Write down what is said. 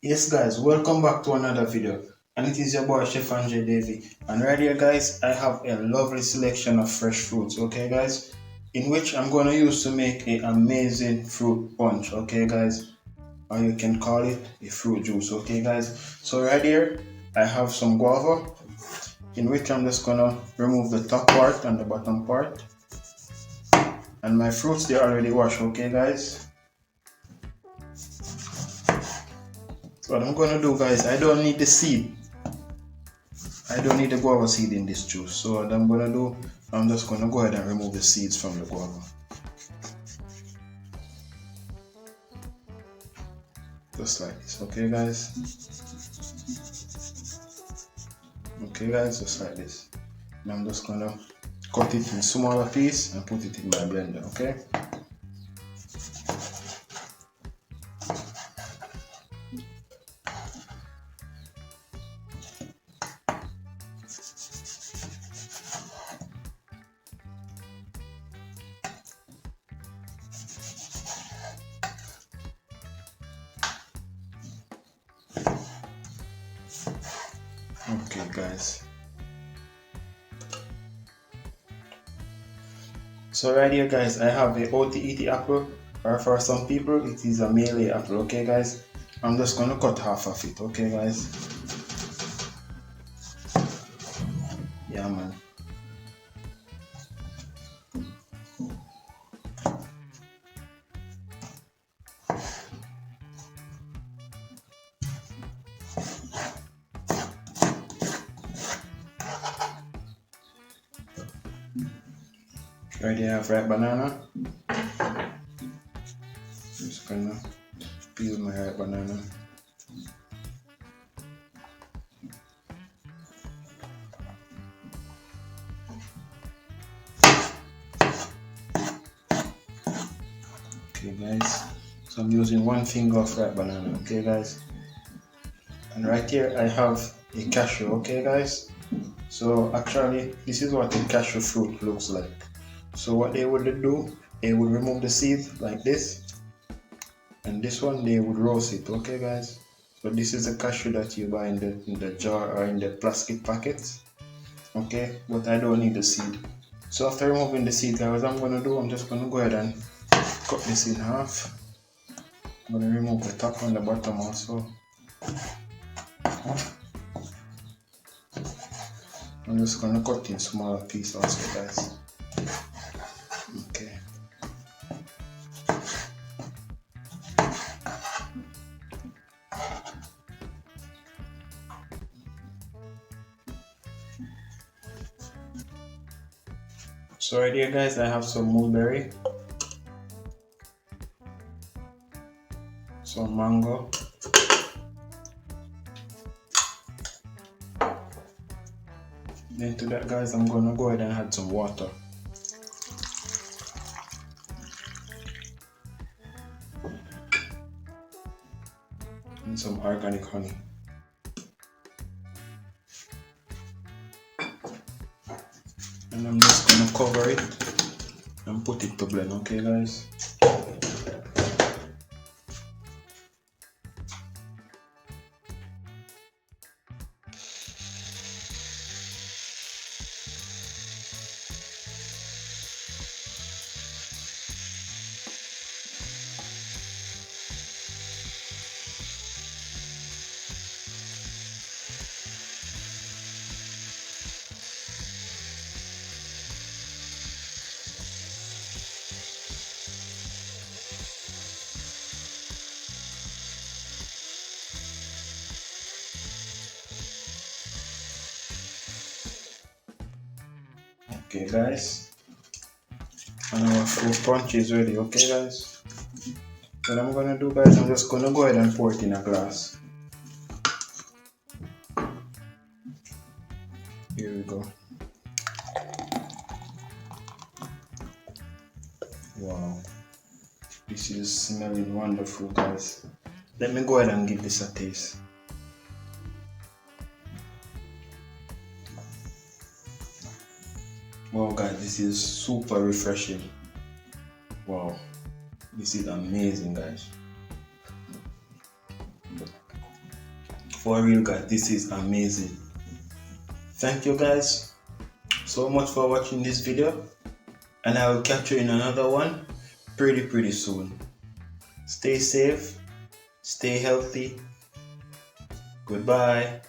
Yes guys, welcome back to another video, and it is your boy Chef André Davy, and right here guys I have a lovely selection of fresh fruits, okay guys, in which I'm going to use to make an amazing fruit punch, okay guys, or you can call it a fruit juice, okay guys. So right here I have some guava, in which I'm just going to remove the top part and the bottom part, and my fruits they already washed, okay guys. So what I'm going to do guys, I don't need the seed. I don't need the guava seed in this juice, so what I'm gonna do, I'm just gonna go ahead and remove the seeds from the guava. Just like this, okay guys? Okay guys, just like this. And I'm just gonna cut it in smaller piece and put it in my blender, okay? Okay guys. So right here guys, I have a OTET apple, or for some people it is a melee apple, okay guys? I'm just gonna cut half of it, okay guys? Yeah man. Right here I have ripe banana. Just gonna peel my ripe banana. Okay guys, so I'm using one finger of ripe banana, okay guys? And right here I have a cashew, okay guys? So actually this is what a cashew fruit looks like. So what they would do, they would remove the seed like this, and this one they would roast it, okay guys? So this is a cashew that you buy in the jar or in the plastic packets, okay? But I don't need the seed. So after removing the seed guys, what I'm gonna do, I'm just gonna go ahead and cut this in half. I'm gonna remove the top and the bottom also. I'm just gonna cut in smaller pieces also guys. Okay. So right here guys I have some mulberry, some mango, then to that guys I'm gonna go ahead and add some water. And some organic honey. And I'm just gonna cover it and put it to blend, okay guys? Okay guys, and our fruit punch is ready, okay guys? What I'm gonna do guys, I'm just gonna go ahead and pour it in a glass. Here we go. Wow, this is smelling wonderful guys. Let me go ahead and give this a taste. Wow guys, this is super refreshing. Wow, this is amazing guys. For real guys, this is amazing. Thank you guys so much for watching this video, and I will catch you in another one pretty soon. Stay safe, stay healthy. Goodbye.